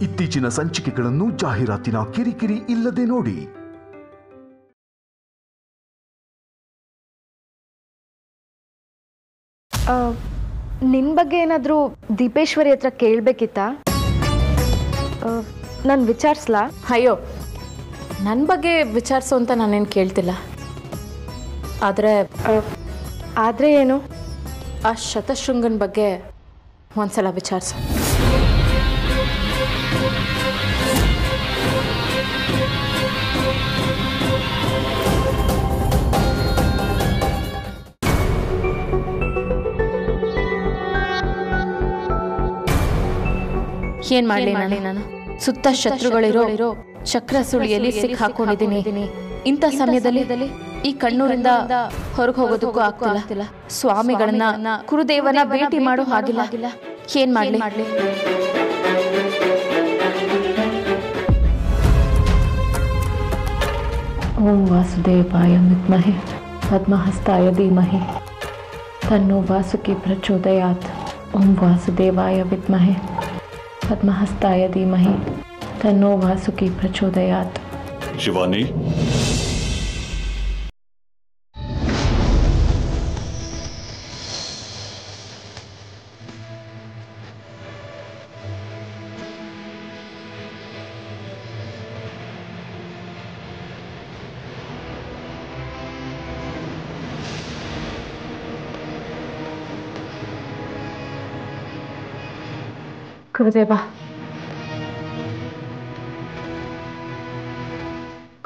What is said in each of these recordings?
ಇತ್ತೀಚಿನ ಸಂಚಿಕೆಗಳನ್ನು ಜಾಹೀರಾತಿನ ಕಿರಿಕಿರಿ ಇಲ್ಲದೆ ನೋಡಿ. ನಿನ್ನ ಬಗ್ಗೆ ಏನಾದರೂ ದೀಪೇಶ್ವರಿ ಹತ್ರ ಕೇಳಬೇಕಿತ್ತಾ? ನಾನು ವಿಚಾರಿಸ್ಲಾ? ಅಯ್ಯೋ, ನನ್ನ ಬಗ್ಗೆ ವಿಚಾರಿಸು ಅಂತ ನಾನೇನು ಕೇಳ್ತಿಲ್ಲ. ಆದರೆ ಏನು? ಆ ಶತಶೃಂಗನ ಬಗ್ಗೆ ಒಂದ್ಸಲ ವಿಚಾರಿಸು. ಏನ್ ಮಾಡಲಿ ನಾನು? ಸುತ್ತ ಶತ್ರುಗಳಿರೋ ಚಕ್ರ ಸುಳಿಯಲ್ಲಿ ಸಿಕ್ಕಿ ಹಾಕೊಂಡಿದ್ದೀನಿ. ಇಂಥ ಸಮಯದಲ್ಲಿ ಈ ಕಣ್ಣೂರಿಂದ ಹೊರಗೆ ಹೋಗೋದಕ್ಕೂ ಆಗ್ತಿಲ್ಲ. ಸ್ವಾಮಿಗಳನ್ನ ಕುರುದೇವನ ಭೇಟಿ ಮಾಡೋ ಹಾಗಿಲ್ಲ. ಏನ್ ಮಾಡ್ಲಿ? ಓಂ ವಾಸುದೇವಾಯ ವಿದ್ಮಹೆ ಪದ್ಮಹಸ್ತಾಯ ಧೀಮಹಿ ತನ್ನೋ ವಾಸುಕಿ ಪ್ರಚೋದಯಾತ್. ಓಂ ವಾಸುದೇವಾಯ ವಿದ್ಮಹೆ ಪದ್ಮಹಸ್ತಾಯ ಧೀಮಹಿ ತನ್ನೋ ವಾಸುಕಿ ಪ್ರಚೋದಯಾತ್. ಶಿವಾನಿ,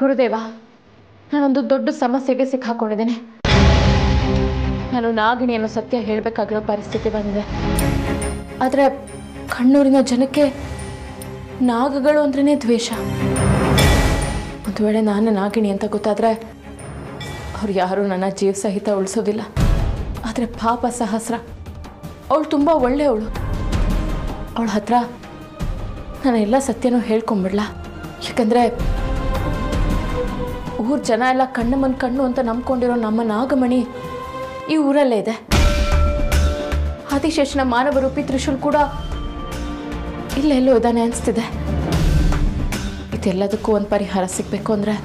ಗುರುದೇವ, ನಾನೊಂದು ದೊಡ್ಡ ಸಮಸ್ಯೆಗೆ ಸಿಕ್ಕಾಕೊಂಡಿದ್ದೇನೆ. ನಾನು ನಾಗಿಣಿ ಅನ್ನೋ ಸತ್ಯ ಹೇಳಬೇಕಾಗಿರೋ ಪರಿಸ್ಥಿತಿ ಬಂದಿದೆ. ಆದರೆ ಕಣ್ಣೂರಿನ ಜನಕ್ಕೆ ನಾಗಗಳು ಅಂದ್ರೇ ದ್ವೇಷ. ಒಂದು ವೇಳೆ ನಾನು ನಾಗಿಣಿ ಅಂತ ಗೊತ್ತಾದರೆ ಅವ್ರು ಯಾರೂ ನನ್ನ ಜೀವ ಸಹಿತ ಉಳಿಸೋದಿಲ್ಲ. ಆದರೆ ಪಾಪ ಸಹಸ್ರ, ಅವಳು ತುಂಬ ಒಳ್ಳೆಯವಳು. ಅವಳ ಹತ್ರ ನಾನು ಎಲ್ಲ ಸತ್ಯನೂ ಹೇಳ್ಕೊಂಬಿಡ್ಲಾ? ಯಾಕಂದರೆ ಊರ ಜನ ಎಲ್ಲ ಕಣ್ಣಮ್ಮನ ಕಣ್ಣು ಅಂತ ನಂಬ್ಕೊಂಡಿರೋ ನಮ್ಮ ನಾಗಮಣಿ ಈ ಊರಲ್ಲೇ ಇದೆ. ಆದಿಶೇಷನ ಮಾನವ ರೂಪಿ ತ್ರಿಶೂಲ್ ಕೂಡ ಇಲ್ಲೆಲ್ಲೋ ಇದ್ದಾನೆ ಅನಿಸ್ತಿದೆ. ಇದೆಲ್ಲದಕ್ಕೂ ಒಂದು ಪರಿಹಾರ ಸಿಗಬೇಕು ಅಂದರೆ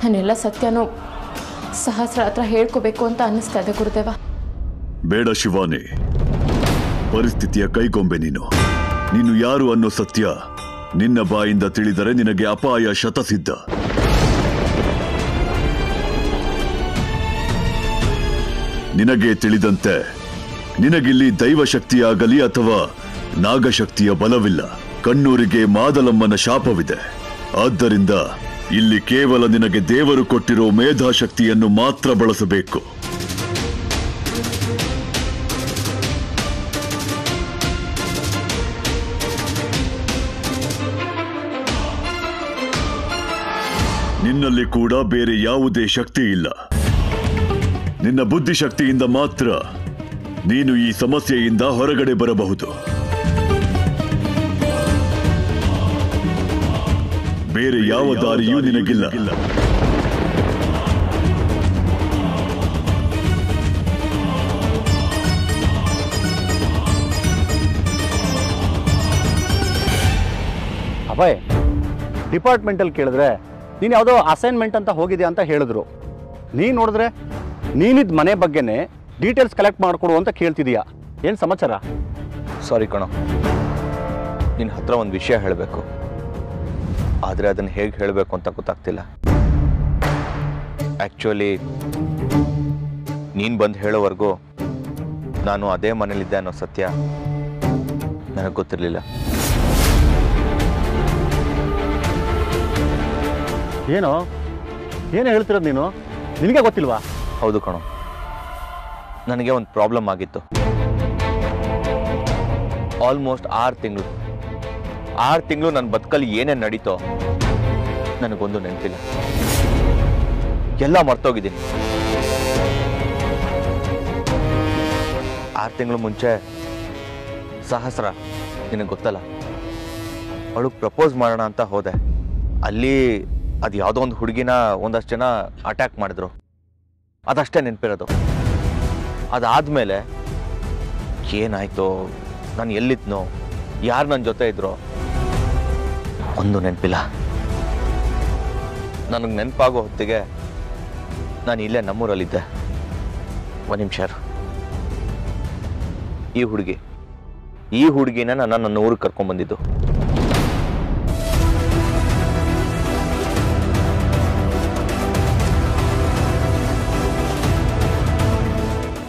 ನಾನೆಲ್ಲ ಸತ್ಯನೂ ಸಹಸ್ರ ಹತ್ರ ಹೇಳ್ಕೋಬೇಕು ಅಂತ ಅನ್ನಿಸ್ತಾ ಇದೆ ಗುರುದೇವ. ಬೇಡ ಶಿವಾನಿ, ಪರಿಸ್ಥಿತಿಯ ಕೈಗೊಂಬೆ ನೀನು ಯಾರು ಅನ್ನೋ ಸತ್ಯ ನಿನ್ನ ಬಾಯಿಂದ ತಿಳಿದರೆ ನಿನಗೆ ಅಪಾಯ ಶತಸಿದ್ಧ. ನಿನಗೆ ತಿಳಿದಂತೆ ನಿನಗಿಲ್ಲಿ ದೈವಶಕ್ತಿಯಾಗಲಿ ಅಥವಾ ನಾಗಶಕ್ತಿಯ ಬಲವಿಲ್ಲ. ಕಣ್ಣೂರಿಗೆ ಮಾದಲಮ್ಮನ ಶಾಪವಿದೆ. ಆದ್ದರಿಂದ ಇಲ್ಲಿ ಕೇವಲ ನಿನಗೆ ದೇವರು ಕೊಟ್ಟಿರೋ ಮೇಧಾಶಕ್ತಿಯನ್ನು ಮಾತ್ರ ಬಳಸಬೇಕು. ನಿನ್ನಲ್ಲಿ ಕೂಡ ಬೇರೆ ಯಾವುದೇ ಶಕ್ತಿ ಇಲ್ಲ. ನಿನ್ನ ಬುದ್ಧಿಶಕ್ತಿಯಿಂದ ಮಾತ್ರ ನೀನು ಈ ಸಮಸ್ಯೆಯಿಂದ ಹೊರಗಡೆ ಬರಬಹುದು. ಬೇರೆ ಯಾವ ದಾರಿಯೂ ನಿನಗಿಲ್ಲ. ಅಭಯ್, ಡಿಪಾರ್ಟ್ಮೆಂಟಲ್ಲಿ ಕೇಳಿದ್ರೆ ನೀನು ಯಾವುದೋ ಅಸೈನ್ಮೆಂಟ್ ಅಂತ ಹೋಗಿದೆ ಅಂತ ಹೇಳಿದ್ರು. ನೀನು ನೋಡಿದ್ರೆ ನೀನಿದ್ದ ಮನೆ ಬಗ್ಗೆನೇ ಡೀಟೇಲ್ಸ್ ಕಲೆಕ್ಟ್ ಮಾಡಿಕೊಡು ಅಂತ ಕೇಳ್ತಿದೀಯಾ. ಏನು ಸಮಾಚಾರ? ಸಾರಿ ಕಣೋ, ನಿನ್ನ ಹತ್ರ ಒಂದು ವಿಷಯ ಹೇಳಬೇಕು. ಆದರೆ ಅದನ್ನು ಹೇಗೆ ಹೇಳಬೇಕು ಅಂತ ಗೊತ್ತಾಗ್ತಿಲ್ಲ. ಆ್ಯಕ್ಚುಲಿ ನೀನು ಬಂದು ಹೇಳೋವರೆಗೂ ನಾನು ಅದೇ ಮನೇಲಿದ್ದೆ ಅನ್ನೋ ಸತ್ಯ ನನಗೆ ಗೊತ್ತಿರಲಿಲ್ಲ. ಏನು ಹೇಳ್ತಿರೋದು ನೀನು? ನಿನಗೆ ಗೊತ್ತಿಲ್ವಾ? ಹೌದು ಕಣೋ, ನನಗೆ ಒಂದು ಪ್ರಾಬ್ಲಮ್ ಆಗಿತ್ತು. ಆಲ್ಮೋಸ್ಟ್ 6 ತಿಂಗಳು ನನ್ನ ಬದುಕಲ್ಲಿ ಏನೇನು ನಡೀತೋ ನನಗೊಂದು ನೆನಪಿಲ್ಲ. ಎಲ್ಲ ಮರ್ತೋಗಿದ್ದೀನಿ. 6 ತಿಂಗಳು ಮುಂಚೆ ಸಹಸ್ರ, ನಿನಗೆ ಗೊತ್ತಲ್ಲ, ಅವಳಿಗೆ ಪ್ರಪೋಸ್ ಮಾಡೋಣ ಅಂತ ಹೋದೆ. ಅಲ್ಲಿ ಅದು ಯಾವುದೋ ಒಂದು ಹುಡುಗಿನ ಒಂದಷ್ಟು ಜನ ಅಟ್ಯಾಕ್ ಮಾಡಿದ್ರು. ಅದಷ್ಟೇ ನೆನಪಿರೋದು. ಅದಾದಮೇಲೆ ಏನಾಯ್ತೋ, ನಾನು ಎಲ್ಲಿದ್ನೋ, ಯಾರು ನನ್ನ ಜೊತೆ ಇದ್ರೋ ಒಂದು ನೆನಪಿಲ್ಲ. ನನಗೆ ನೆನಪಾಗೋ ಹೊತ್ತಿಗೆ ನಾನು ಇಲ್ಲೇ ನಮ್ಮೂರಲ್ಲಿದ್ದೆ. ಒಂದು ನಿಮಿಷ. ಈ ಹುಡುಗಿನ ನನ್ನ ಊರಿಗೆ ಕರ್ಕೊಂಡ್ಬಂದಿದ್ದು.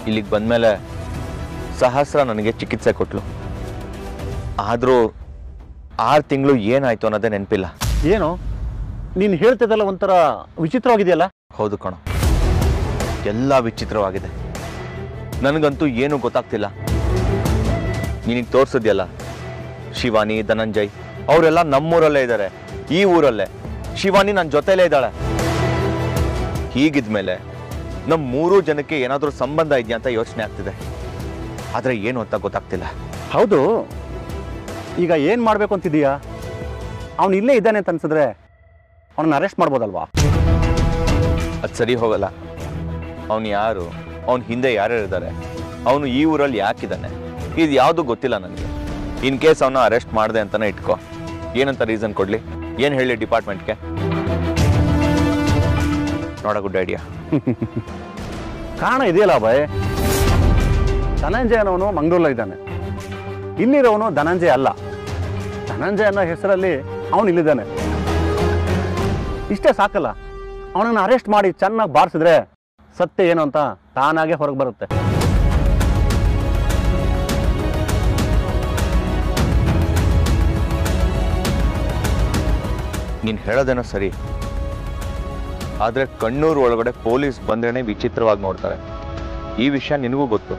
ಇಲ್ಲಿಗೆ ಬಂದಮೇಲೆ ಸಹಸ್ರ ನನಗೆ ಚಿಕಿತ್ಸೆ ಕೊಟ್ಲು. ಆದರೂ 6 ತಿಂಗಳು ಏನಾಯ್ತು ಅನ್ನೋದೇ ನೆನಪಿಲ್ಲ. ಏನು ನೀನು ಹೇಳ್ತಿದ್ದಲ್ಲ ಒಂಥರ ವಿಚಿತ್ರವಾಗಿದೆಯಲ್ಲ? ಹೌದು ಕಣೋ, ಎಲ್ಲ ವಿಚಿತ್ರವಾಗಿದೆ. ನನಗಂತೂ ಏನೂ ಗೊತ್ತಾಗ್ತಿಲ್ಲ. ನಿನಗೆ ತೋರಿಸಿದ್ಯಲ್ಲ, ಶಿವಾನಿ, ಧನಂಜಯ್ ಅವರೆಲ್ಲ ನಮ್ಮೂರಲ್ಲೇ ಇದ್ದಾರೆ, ಈ ಊರಲ್ಲೇ. ಶಿವಾನಿ ನನ್ನ ಜೊತೆಲೇ ಇದ್ದಾಳೆ. ಹೀಗಿದ್ಮೇಲೆ ನಮ್ಮ 3 ಜನಕ್ಕೆ ಏನಾದರೂ ಸಂಬಂಧ ಇದೆಯಾ ಅಂತ ಯೋಚನೆ ಆಗ್ತಿದೆ. ಆದರೆ ಏನು ಅಂತ ಗೊತ್ತಾಗ್ತಿಲ್ಲ. ಹೌದು, ಈಗ ಏನು ಮಾಡಬೇಕು ಅಂತಿದೀಯಾ? ಅವನು ಇಲ್ಲೇ ಇದ್ದಾನೆ ಅಂತ ಅನ್ಸಿದ್ರೆ ಅವನನ್ನ ಅರೆಸ್ಟ್ ಮಾಡ್ಬೋದಲ್ವಾ? ಅದು ಸರಿ ಹೋಗಲ್ಲ. ಅವನು ಯಾರು, ಅವನ ಹಿಂದೆ ಯಾರ್ಯಾರಿದ್ದಾರೆ, ಅವನು ಈ ಊರಲ್ಲಿ ಯಾಕಿದ್ದಾನೆ, ಇದು ಯಾವುದು ಗೊತ್ತಿಲ್ಲ ನನಗೆ. ಇನ್ ಕೇಸ್ ಅವನ್ನ ಅರೆಸ್ಟ್ ಮಾಡಿದೆ ಅಂತಾನೆ ಇಟ್ಕೋ, ಏನಂತ ರೀಸನ್ ಕೊಡ್ಲಿ? ಏನು ಹೇಳಿ ಡಿಪಾರ್ಟ್ಮೆಂಟ್ಗೆ? ನೋಡ, ಗುಡ್ ಐಡಿಯಾ. ಕಾರಣ ಇದೆಯಲ್ಲ ಬಾಯ್, ಧನಂಜಯ ಅನ್ನೋನು ಮಂಗಳೂರಲ್ಲಿದ್ದಾನೆ, ಇಲ್ಲಿರೋನು ಧನಂಜಯ ಅಲ್ಲ. ಧನಂಜಯ ಅನ್ನೋ ಹೆಸರಲ್ಲಿ ಅವನು ಇಲ್ಲಿದ್ದಾನೆ. ಇಷ್ಟೇ ಸಾಕಲ್ಲ, ಅವನನ್ನು ಅರೆಸ್ಟ್ ಮಾಡಿ ಚೆನ್ನಾಗಿ ಬಾರಿಸಿದ್ರೆ ಸತ್ಯ ಏನು ಅಂತ ತಾನಾಗೆ ಹೊರಗೆ ಬರುತ್ತೆ. ನೀನು ಹೇಳೋದೇನೋ ಸರಿ, ಆದರೆ ಕಣ್ಣೂರು ಒಳಗಡೆ ಪೊಲೀಸ್ ಬಂದ್ರೇನೆ ವಿಚಿತ್ರವಾಗಿ ನೋಡ್ತಾರೆ. ಈ ವಿಷಯ ನಿನಗೂ ಗೊತ್ತು.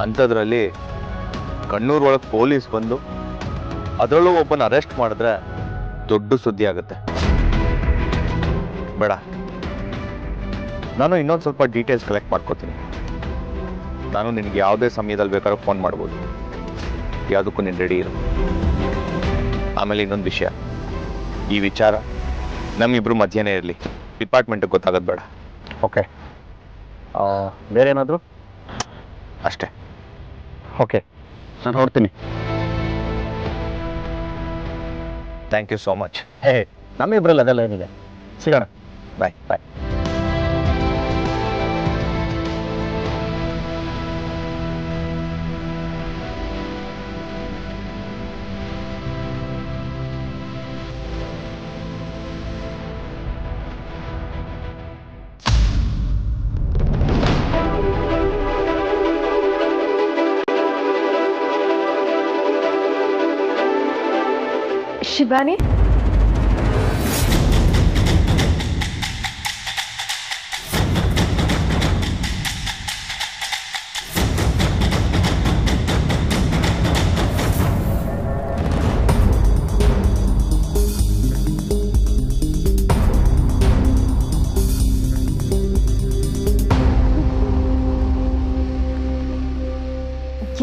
ಅಂಥದ್ರಲ್ಲಿ ಕಣ್ಣೂರು ಒಳಗೆ ಪೊಲೀಸ್ ಬಂದು ಅದರಲ್ಲೂ ಒಬ್ಬನ ಅರೆಸ್ಟ್ ಮಾಡಿದ್ರೆ ದೊಡ್ಡ ಸುದ್ದಿ ಆಗುತ್ತೆ. ಬೇಡ, ನಾನು ಇನ್ನೊಂದು ಸ್ವಲ್ಪ ಡೀಟೇಲ್ಸ್ ಕಲೆಕ್ಟ್ ಮಾಡ್ಕೋತೀನಿ. ನಾನು ನಿನಗೆ ಯಾವುದೇ ಸಮಯದಲ್ಲಿ ಬೇಕಾದ್ರೂ ಫೋನ್ ಮಾಡ್ಬೋದು. ಯಾವುದಕ್ಕೂ ನೀನು ರೆಡಿ ಇರು. ಆಮೇಲೆ ಇನ್ನೊಂದು ವಿಷಯ, ಈ ವಿಚಾರ ನಮ್ಮಿಬ್ರು ಮಧ್ಯನೇ ಇರಲಿ, ಡಿಪಾರ್ಟ್ಮೆಂಟಿಗೆ ಗೊತ್ತಾಗೋದು ಬೇಡ. ಓಕೆ, ಬೇರೆ ಏನಾದರೂ? ಅಷ್ಟೇ. ಓಕೆ, ನಾನು ಹೊರಡ್ತೀನಿ. Thank you so much. ಹೇ, ನಮ್ಮಿಬ್ರಲ್ಲಿ ಅದೆಲ್ಲ ಏನಿದೆ, ಸಿಗೋಣ. ಬಾಯ್ ಬಾಯ್. ಶಿವಾನಿ,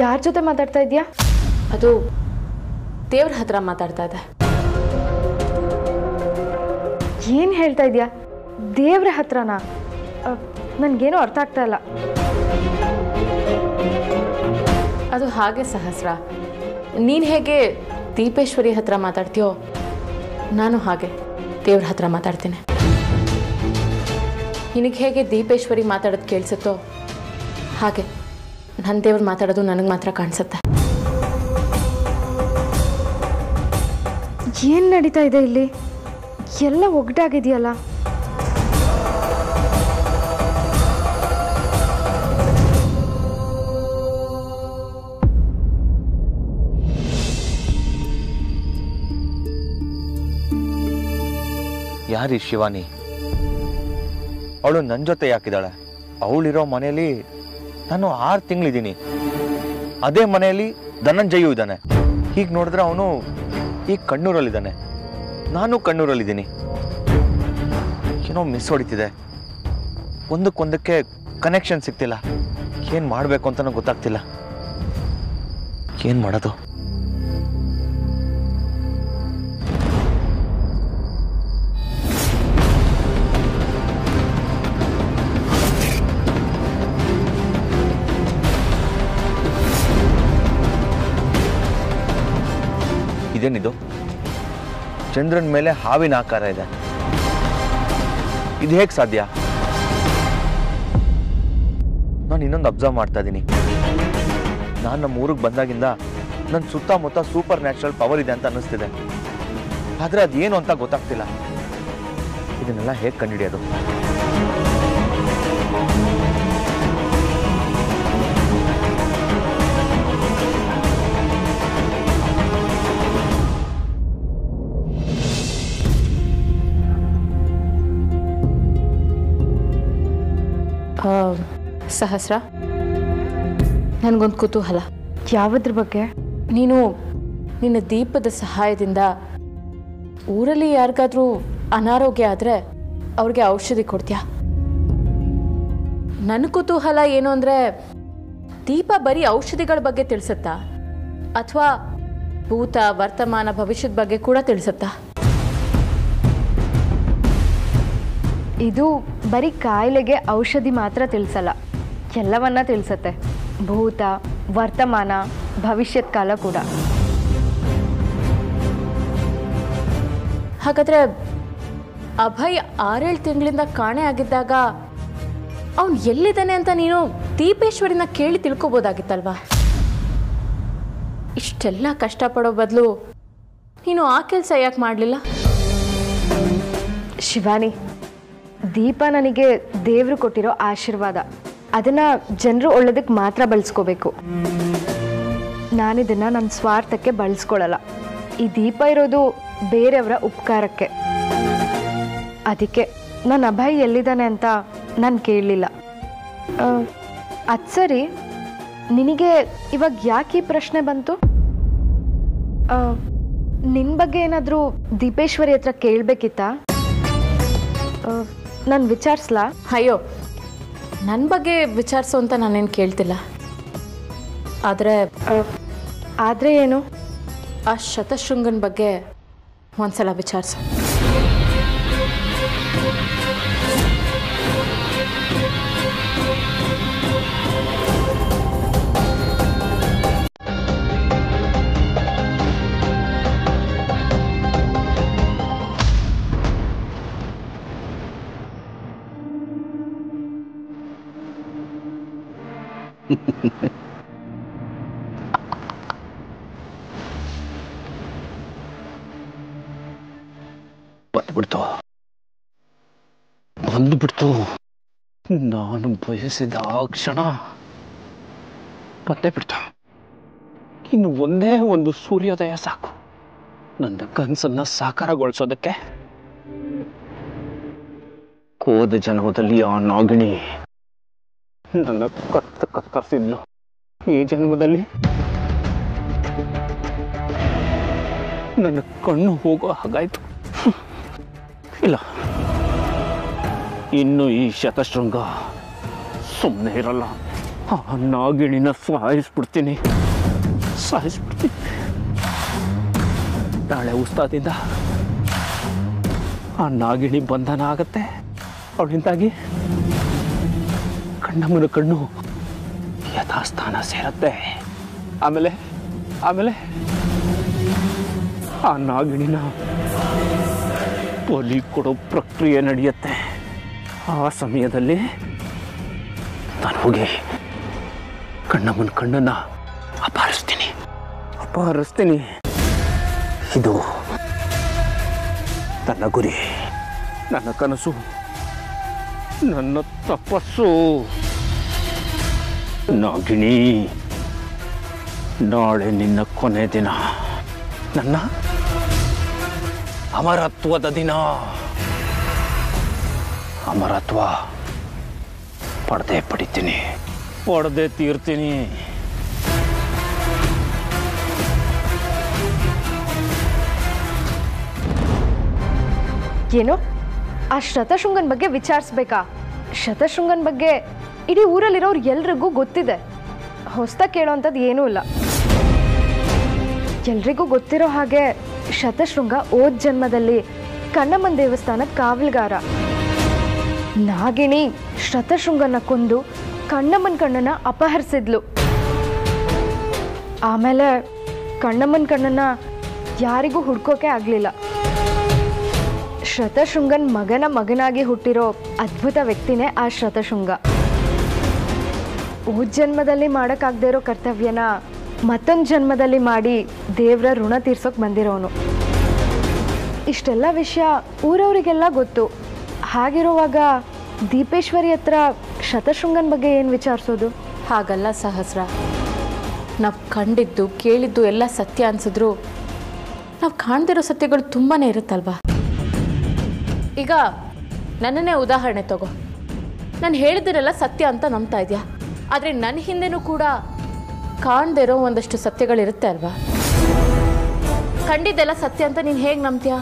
ಯಾರ ಜೊತೆ ಮಾತಾಡ್ತಾ ಇದೀಯಾ? ಅದು ದೇವ್ರ ಹತ್ರ ಮಾತಾಡ್ತಾ ಇದೆ. ಏನು ಹೇಳ್ತಾ ಇದೀಯಾ? ದೇವ್ರ ಹತ್ರನಾ? ನನಗೇನೂ ಅರ್ಥ ಆಗ್ತಾ ಇಲ್ಲ. ಅದು ಹಾಗೆ ಸಹಸ್ರ, ನೀನು ಹೇಗೆ ದೀಪೇಶ್ವರಿ ಹತ್ರ ಮಾತಾಡ್ತೀಯೋ ನಾನು ಹಾಗೆ ದೇವ್ರ ಹತ್ರ ಮಾತಾಡ್ತೀನಿ. ನಿನಗೆ ಹೇಗೆ ದೀಪೇಶ್ವರಿ ಮಾತಾಡೋದು ಕೇಳಿಸುತ್ತೋ ಹಾಗೆ ನನ್ನ ದೇವ್ರು ಮಾತಾಡೋದು ನನಗೆ ಮಾತ್ರ ಕಾಣಿಸುತ್ತೆ. ಏನು ನಡೀತಾ ಇದೆ ಇಲ್ಲಿ? ಎಲ್ಲ ಒಗ್ಗಟಾಗಿದೆಯಲ್ಲ. ಯಾರೀ ಶಿವಾನಿ? ಅವಳು ನನ್ನ ಜೊತೆ ಯಾಕಿದ್ದಾಳೆ? ಅವಳಿರೋ ಮನೆಯಲ್ಲಿ ನಾನು 6 ತಿಂಗಳಿದ್ದೀನಿ. ಅದೇ ಮನೆಯಲ್ಲಿ ಧನಂಜಯು ಇದ್ದಾನೆ. ಹೀಗೆ ನೋಡಿದ್ರೆ ಅವನು ಈಗ ಕಣ್ಣೂರಲ್ಲಿದ್ದಾನೆ, ನಾನು ಕಣ್ಣೂರಲ್ಲಿದ್ದೀನಿ. ಏನೋ ಮಿಸ್ ಹೊಡಿತಿದೆ, ಒಂದಕ್ಕೊಂದಕ್ಕೆ ಕನೆಕ್ಷನ್ ಸಿಗ್ತಿಲ್ಲ. ಏನು ಮಾಡಬೇಕು ಅಂತ ಗೊತ್ತಾಗ್ತಿಲ್ಲ. ಏನು ಮಾಡೋದು? ಇದೇನಿದು? ಚಂದ್ರನ ಮೇಲೆ ಹಾವಿನ ಆಕಾರ ಇದೆ. ಇದು ಹೇಗೆ ಸಾಧ್ಯ? ನಾನು ಇನ್ನೊಂದು ಅಬ್ಸರ್ವ್ ಮಾಡ್ತಾ ಇದ್ದೀನಿ. ನಾನು ನಮ್ಮ ಊರಿಗೆ ಬಂದಾಗಿಂದ ನನ್ನ ಸುತ್ತಮುತ್ತ ಸೂಪರ್ ನ್ಯಾಚುರಲ್ ಪವರ್ ಇದೆ ಅಂತ ಅನ್ನಿಸ್ತಿದೆ. ಆದರೆ ಅದೇನು ಅಂತ ಗೊತ್ತಾಗ್ತಿಲ್ಲ. ಇದನ್ನೆಲ್ಲ ಹೇಗೆ ಕಂಡುಹಿಡಿಯೋದು? ಸಹಸ್ರ, ನನಗೊಂದು ಕುತೂಹಲ. ಯಾವುದ್ರ ಬಗ್ಗೆ? ನೀನು ನಿನ್ನ ದೀಪದ ಸಹಾಯದಿಂದ ಊರಲ್ಲಿ ಯಾರಿಗಾದ್ರೂ ಅನಾರೋಗ್ಯ ಆದರೆ ಅವ್ರಿಗೆ ಔಷಧಿ ಕೊಡ್ತೀಯಾ? ನನ್ನ ಕುತೂಹಲ ಏನು ಅಂದರೆ, ದೀಪ ಬರೀ ಔಷಧಿಗಳ ಬಗ್ಗೆ ತಿಳಿಸುತ್ತಾ ಅಥವಾ ಭೂತ ವರ್ತಮಾನ ಭವಿಷ್ಯದ ಬಗ್ಗೆ ಕೂಡ ತಿಳಿಸುತ್ತಾ? ಇದು ಬರೀ ಕಾಯಿಲೆಗೆ ಔಷಧಿ ಮಾತ್ರ ತಿಳಿಸಲ್ಲ, ಎಲ್ಲವನ್ನ ತಿಳಿಸತ್ತೆ. ಭೂತ, ವರ್ತಮಾನ, ಭವಿಷ್ಯತ್ ಕಾಲ ಕೂಡ. ಹಾಗಾದರೆ ಅಭಯ್ 6-7 ತಿಂಗಳಿಂದ ಕಾಣೆ ಆಗಿದ್ದಾಗ ಅವನು ಎಲ್ಲಿದ್ದಾನೆ ಅಂತ ನೀನು ದೀಪೇಶ್ವರಿನ ಕೇಳಿ ತಿಳ್ಕೊಬೋದಾಗಿತ್ತಲ್ವಾ? ಇಷ್ಟೆಲ್ಲ ಕಷ್ಟಪಡೋ ಬದಲು ನೀನು ಆ ಕೆಲಸ ಯಾಕೆ ಮಾಡಲಿಲ್ಲ? ಶಿವಾನಿ, ದೀಪ ನನಗೆ ದೇವರು ಕೊಟ್ಟಿರೋ ಆಶೀರ್ವಾದ. ಅದನ್ನು ಜನರು ಒಳ್ಳೇದಕ್ಕೆ ಮಾತ್ರ ಬಳಸ್ಕೋಬೇಕು. ನಾನಿದನ್ನು ನನ್ನ ಸ್ವಾರ್ಥಕ್ಕೆ ಬಳಸ್ಕೊಳ್ಳಲ್ಲ. ಈ ದೀಪ ಇರೋದು ಬೇರೆಯವರ ಉಪಕಾರಕ್ಕೆ. ಅದಕ್ಕೆ ನನ್ನ ಅಭಯ್ ಎಲ್ಲಿದ್ದಾನೆ ಅಂತ ನಾನು ಕೇಳಲಿಲ್ಲ. ಅದು ಸರಿ, ನಿನಗೆ ಇವಾಗ ಯಾಕೆ ಈ ಪ್ರಶ್ನೆ ಬಂತು? ನಿನ್ನ ಬಗ್ಗೆ ಏನಾದರೂ ದೀಪೇಶ್ವರಿ ಹತ್ರ ಕೇಳಬೇಕಿತ್ತಾ? ನಾನು ವಿಚಾರಿಸ್ಲಾ? ಅಯ್ಯೋ, ನನ್ನ ಬಗ್ಗೆ ವಿಚಾರಿಸು ಅಂತ ನಾನೇನು ಕೇಳ್ತಿಲ್ಲ. ಆದರೆ ಏನು? ಆ ಶತಶೃಂಗನ ಬಗ್ಗೆ ಒಂದ್ಸಲ ವಿಚಾರಿಸು. ಬಂದ್ಬಿಡ್ತು. ನಾನು ಬಯಸಿದ ಆ ಕ್ಷಣ ಬಂದೇ ಬಿಡ್ತು. ಇನ್ನು ಒಂದೇ ಒಂದು ಸೂರ್ಯೋದಯ ಸಾಕು ನನ್ನ ಕನಸನ್ನ ಸಾಕಾರಗೊಳಿಸೋದಕ್ಕೆ. ಹೋದ ಜನ್ಮದಲ್ಲಿ ಆ ನಾಗಿಣಿ ನನ್ನ ಕತ್ತರಿಸಿದ್ಲು. ಈ ಜನ್ಮದಲ್ಲಿ ನನ್ನ ಕಣ್ಣು ಹೋಗೋ ಹಾಗಾಯ್ತು. ಇಲ್ಲ, ಇನ್ನು ಈ ಶತಶೃಂಗ ಸುಮ್ಮನೆ ಇರಲ್ಲ. ಆ ನಾಗಿಣಿನ ಸಾಯಿಸ್ಬಿಡ್ತೀನಿ. ನಾಳೆ ಉಸ್ತಾದಿಂದ ಆ ನಾಗಿಣಿ ಬಂಧನ ಆಗತ್ತೆ. ಅವಳಿಂದಾಗಿ ಕಣ್ಣಮ್ಮನ ಕಣ್ಣು ಯಥಾಸ್ಥಾನ ಸೇರತ್ತೆ. ಆಮೇಲೆ ಆ ನಾಗಿಣಿನ ಬಲಿ ಕೊಡೋ ಪ್ರಕ್ರಿಯೆ ನಡೆಯುತ್ತೆ. ಆ ಸಮಯದಲ್ಲಿ ನಾನು ಹೋಗಿ ಕಣ್ಣಮ್ಮನ ಕಣ್ಣನ್ನ ಅಪಹರಿಸ್ತೀನಿ. ಇದು ನನ್ನ ಗುರಿ, ನನ್ನ ಕನಸು, ನನ್ನ ತಪಸ್ಸು. ನಾಗಿಣಿ, ನಾಳೆ ನಿನ್ನ ಕೊನೆ ದಿನ, ನನ್ನ ಅಮರತ್ವದ ದಿನ. ಅಮರತ್ವ ಪಡೆದೇ ತೀರ್ತೀನಿ. ಏನು? ಆ ಶತಶೃಂಗನ ಬಗ್ಗೆ ವಿಚಾರಿಸ್ಬೇಕಾ? ಶತಶೃಂಗನ ಬಗ್ಗೆ ಇಡೀ ಊರಲ್ಲಿರೋರು ಎಲ್ರಿಗೂ ಗೊತ್ತಿದೆ. ಹೊಸ್ದಾಗಿ ಕೇಳೋವಂಥದ್ದು ಏನೂ ಇಲ್ಲ. ಎಲ್ರಿಗೂ ಗೊತ್ತಿರೋ ಹಾಗೆ ಶತಶೃಂಗ ಓದ್ ಜನ್ಮದಲ್ಲಿ ಕಣ್ಣಮ್ಮನ ದೇವಸ್ಥಾನದ ಕಾವಲುಗಾರ. ನಾಗಿಣಿ ಶತಶೃಂಗನ ಕೊಂದು ಕಣ್ಣಮ್ಮನ ಕಣ್ಣನ್ನ ಅಪಹರಿಸಿದ್ಲು. ಆಮೇಲೆ ಕಣ್ಣಮ್ಮನ ಕಣ್ಣನ್ನ ಯಾರಿಗೂ ಹುಡ್ಕೋಕೆ ಆಗಲಿಲ್ಲ. ಶತಶೃಂಗನ್ ಮಗನಾಗಿ ಹುಟ್ಟಿರೋ ಅದ್ಭುತ ವ್ಯಕ್ತಿನೇ ಆ ಶತಶೃಂಗ. ಜನ್ಮದಲ್ಲಿ ಮಾಡೋಕ್ಕಾಗದೇ ಇರೋ ಕರ್ತವ್ಯನ ಮತ್ತೊಂದು ಜನ್ಮದಲ್ಲಿ ಮಾಡಿ ದೇವರ ಋಣ ತೀರ್ಸೋಕೆ ಬಂದಿರೋನು. ಇಷ್ಟೆಲ್ಲ ವಿಷಯ ಊರವರಿಗೆಲ್ಲ ಗೊತ್ತು. ಹಾಗಿರುವಾಗ ದೀಪೇಶ್ವರಿ ಹತ್ರ ಶತಶೃಂಗನ ಬಗ್ಗೆ ಏನು ವಿಚಾರಿಸೋದು? ಹಾಗಲ್ಲ ಸಹಸ್ರ, ನಾವು ಕಂಡಿದ್ದು ಕೇಳಿದ್ದು ಎಲ್ಲ ಸತ್ಯ ಅನ್ಸಿದ್ರು ನಾವು ಕಾಣ್ದಿರೋ ಸತ್ಯಗಳು ತುಂಬಾ ಇರುತ್ತಲ್ವಾ. ಈಗ ನನ್ನನ್ನೇ ಉದಾಹರಣೆ ತಗೋ. ನಾನು ಹೇಳಿದಿರೆಲ್ಲ ಸತ್ಯ ಅಂತ ನಂಬ್ತಾ ಇದೆಯಾ, ಆದರೆ ನನ್ನ ಹಿಂದೆನೂ ಕೂಡ ಕಾಣ್ದಿರೋ ಒಂದಷ್ಟು ಸತ್ಯಗಳಿರುತ್ತೆ ಅಲ್ವಾ. ಕಂಡಿದ್ದೆಲ್ಲ ಸತ್ಯ ಅಂತ ನೀನು ಹೇಗೆ ನಂಬ್ತೀಯ?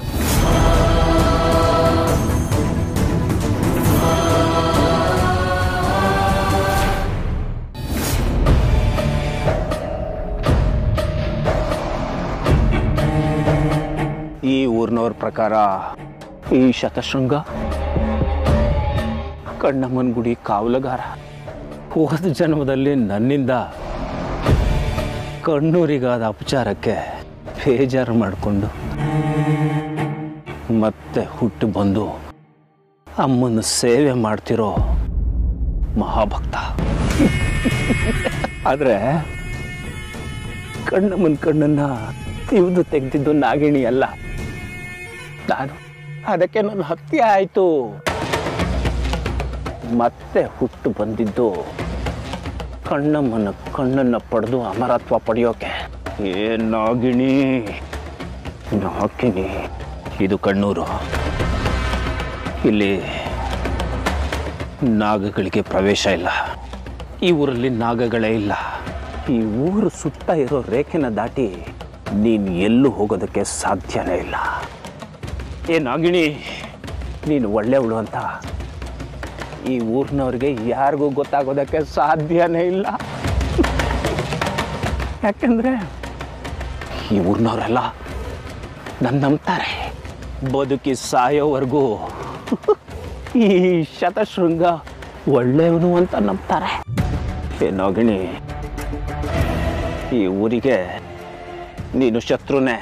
ಈ ಊರಿನವ್ರ ಪ್ರಕಾರ ಈ ಶತಶೃಂಗ ಕಣ್ಣಮ್ಮನ ಗುಡಿ ಕಾವಲುಗಾರ. ಹೋದ ಜನ್ಮದಲ್ಲಿ ನನ್ನಿಂದ ಕಣ್ಣೂರಿಗಾದ ಅಪಚಾರಕ್ಕೆ ಬೇಜಾರು ಮಾಡಿಕೊಂಡು ಮತ್ತೆ ಹುಟ್ಟು ಬಂದು ಅಮ್ಮನ ಸೇವೆ ಮಾಡ್ತಿರೋ ಮಹಾಭಕ್ತ. ಆದರೆ ಕಣ್ಣಮ್ಮನ ಕಣ್ಣನ್ನು ತಿವಿದು ತೆಗೆದಿದ್ದು ನಾಗಿಣಿ ಅಲ್ಲ, ನಾನು. ಅದಕ್ಕೆ ನನ್ನ ಹತ್ಯೆ ಆಯಿತು. ಮತ್ತೆ ಹುಟ್ಟು ಬಂದಿದ್ದು ಕಣ್ಣಮ್ಮನ ಕಣ್ಣನ್ನು ಪಡೆದು ಅಮರತ್ವ ಪಡೆಯೋಕೆ. ನಾಗಿಣಿ ನಾಗಿಣಿ, ಇದು ಕಣ್ಣೂರು. ಇಲ್ಲಿ ನಾಗಗಳಿಗೆ ಪ್ರವೇಶ ಇಲ್ಲ. ಈ ಊರಲ್ಲಿ ನಾಗಗಳೇ ಇಲ್ಲ. ಈ ಊರು ಸುತ್ತ ಇರೋ ರೇಖೆನ ದಾಟಿ ನೀನು ಎಲ್ಲೂ ಹೋಗೋದಕ್ಕೆ ಸಾಧ್ಯನೇ ಇಲ್ಲ. ನಾಗಿಣಿ, ನೀನು ಒಳ್ಳೆಯವಳು ಅಂತ ಈ ಊರಿನವ್ರಿಗೆ ಯಾರಿಗೂ ಗೊತ್ತಾಗೋದಕ್ಕೆ ಸಾಧ್ಯನೇ ಇಲ್ಲ. ಯಾಕೆಂದ್ರೆ ಈ ಊರಿನವರೆಲ್ಲ ನನ್ನ ನಂಬ್ತಾರೆ. ಬದುಕಿ ಸಾಯೋವರೆಗೂ ಈ ಶತಶೃಂಗ ಒಳ್ಳೆಯವನು ಅಂತ ನಂಬ್ತಾರೆ. ನಾಗಿಣಿ, ಈ ಊರಿಗೆ ನೀನು ಶತ್ರುನೇ.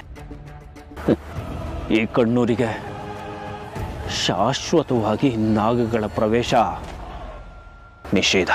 ಈ ಕಣ್ಣೂರಿಗೆ ಶಾಶ್ವತವಾಗಿ ನಾಗಗಳ ಪ್ರವೇಶ ನಿಷೇಧ.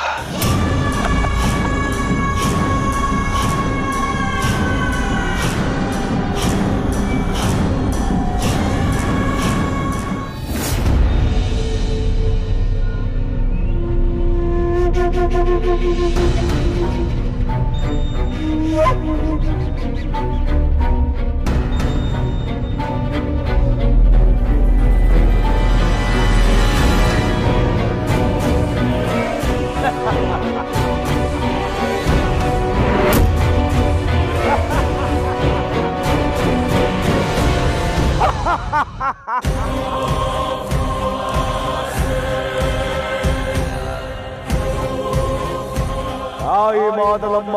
ತಾಯಿ ಮಾದಲಮ್ಮ,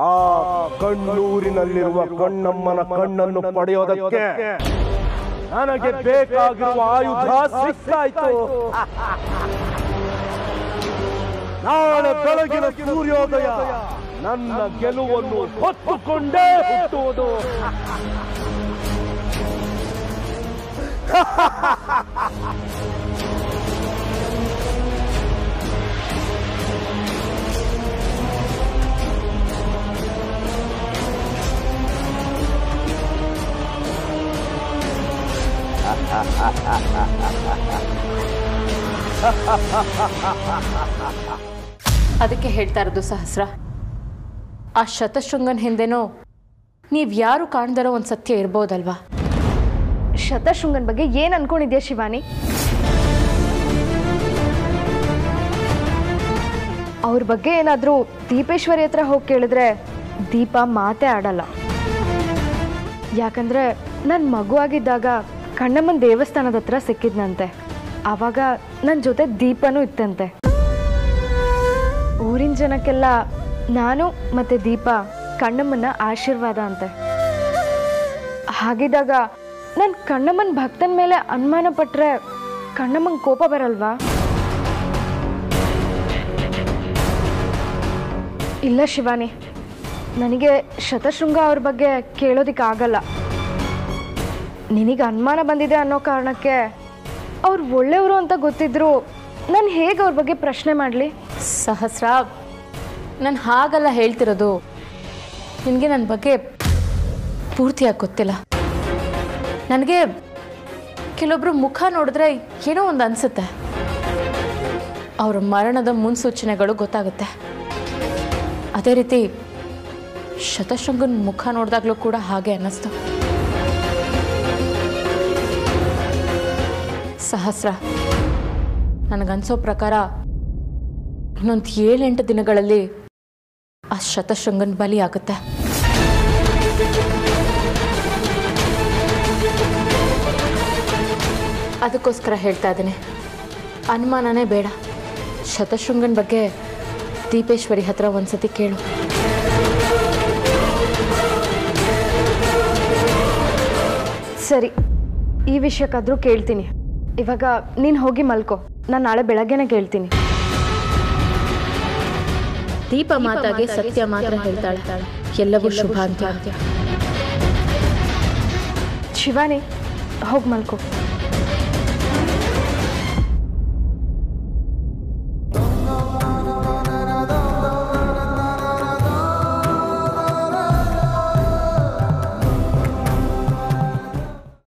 ಆ ಕಣ್ಣೂರಿನಲ್ಲಿರುವ ಕಣ್ಣಮ್ಮನ ಕಣ್ಣನ್ನು ಪಡೆಯೋದಕ್ಕೆ ನನಗೆ ಬೇಕಾಗಿರುವ ಆಯುಧ ಸಿಕ್ಕಾಯ್ತು. ನಾಳೆ ಬೆಳಗಿನ ಸೂರ್ಯೋದಯ ನನ್ನ ಗೆಲುವನ್ನು ಹೊತ್ತುಕೊಂಡೇ ಹುಟ್ಟುವುದು. ಅದಕ್ಕೆ ಹೇಳ್ತಾ ಇರೋದು ಸಹಸ್ರ, ಆ ಶತಶೃಂಗನ ಹಿಂದೆನೋ ನೀವು ಯಾರು ಕಾಣ್ದಿರೋ ಒಂದು ಸತ್ಯ ಇರ್ಬೋದಲ್ವಾ. ಶತಶೃಂಗನ ಬಗ್ಗೆ ಏನು ಅನ್ಕೊಂಡಿದ್ಯಾ ಶಿವಾನಿ? ಅವ್ರ ಬಗ್ಗೆ ಏನಾದರೂ ದೀಪೇಶ್ವರಿ ಹತ್ರ ಹೋಗಿ ಕೇಳಿದ್ರೆ ದೀಪ ಮಾತೇ ಆಡಲ್ಲ. ಯಾಕಂದ್ರೆ ನನ್ನ ಮಗುವಾಗಿದ್ದಾಗ ಕಣ್ಣಮ್ಮನ ದೇವಸ್ಥಾನದ ಹತ್ರ ಸಿಕ್ಕಿದ್ನಂತೆ. ಆವಾಗ ನನ್ನ ಜೊತೆ ದೀಪನೂ ಇತ್ತಂತೆ. ಊರಿನ ಜನಕ್ಕೆಲ್ಲ ನಾನು ಮತ್ತೆ ದೀಪ ಕಣ್ಣಮ್ಮನ ಆಶೀರ್ವಾದ ಅಂತೆ. ಹಾಗಿದ್ದಾಗ ನಾನು ಕಣ್ಣಮ್ಮನ ಭಕ್ತನ ಮೇಲೆ ಅನುಮಾನ ಪಟ್ರೆ ಕಣ್ಣಮ್ಮಂಗೆ ಕೋಪ ಬರಲ್ವಾ? ಇಲ್ಲ ಶಿವಾನಿ, ನನಗೆ ಶತಶೃಂಗ ಅವ್ರ ಬಗ್ಗೆ ಕೇಳೋದಿಕ್ಕಾಗಲ್ಲ. ನಿನಗೆ ಅನುಮಾನ ಬಂದಿದೆ ಅನ್ನೋ ಕಾರಣಕ್ಕೆ ಅವ್ರು ಒಳ್ಳೆಯವರು ಅಂತ ಗೊತ್ತಿದ್ರು ನಾನು ಹೇಗೆ ಅವ್ರ ಬಗ್ಗೆ ಪ್ರಶ್ನೆ ಮಾಡಲಿ? ಸಹಸ್ರ, ನಾನು ಹಾಗಲ್ಲ ಹೇಳ್ತಿರೋದು. ನಿನಗೆ ನನ್ನ ಬಗ್ಗೆ ಪೂರ್ತಿಯಾಗಿ ಗೊತ್ತಿಲ್ಲ. ನನಗೆ ಕೆಲವೊಬ್ರು ಮುಖ ನೋಡಿದ್ರೆ ಏನೋ ಒಂದು ಅನಿಸುತ್ತೆ. ಅವರ ಮರಣದ ಮುನ್ಸೂಚನೆಗಳು ಗೊತ್ತಾಗುತ್ತೆ. ಅದೇ ರೀತಿ ಶತಶೃಂಗನ ಮುಖ ನೋಡಿದಾಗಲೂ ಕೂಡ ಹಾಗೆ ಅನ್ನಿಸ್ತು. ಸಹಸ್ರ, ನನಗನ್ಸೋ ಪ್ರಕಾರ ಇನ್ನೊಂದು 7-8 ದಿನಗಳಲ್ಲಿ ಆ ಶತಶೃಂಗನ ಬಲಿ ಆಗುತ್ತೆ. ಅದಕ್ಕೋಸ್ಕರ ಹೇಳ್ತಾ ಇದ್ದೀನಿ, ಅನುಮಾನನೇ ಬೇಡ. ಶತಶೃಂಗನ ಬಗ್ಗೆ ದೀಪೇಶ್ವರಿ ಹತ್ರ ಒಂದ್ಸತಿ ಕೇಳು. ಸರಿ, ಈ ವಿಷಯಕ್ಕಾದರೂ ಕೇಳ್ತೀನಿ. ಇವಾಗ ನೀನು ಹೋಗಿ ಮಲ್ಕೋ, ನಾನು ನಾಳೆ ಬೆಳಗ್ಗೆನೇ ಕೇಳ್ತೀನಿ. ದೀಪ ಮಾತಾಗೆ ಸತ್ಯ ಮಾತ್ರ ಹೇಳ್ತಾಳೆ. ಎಲ್ಲವೂ ಶುಭ ಅಂತ. ಶಿವಾನಿ, ಹೋಗಿ ಮಲ್ಕೋ.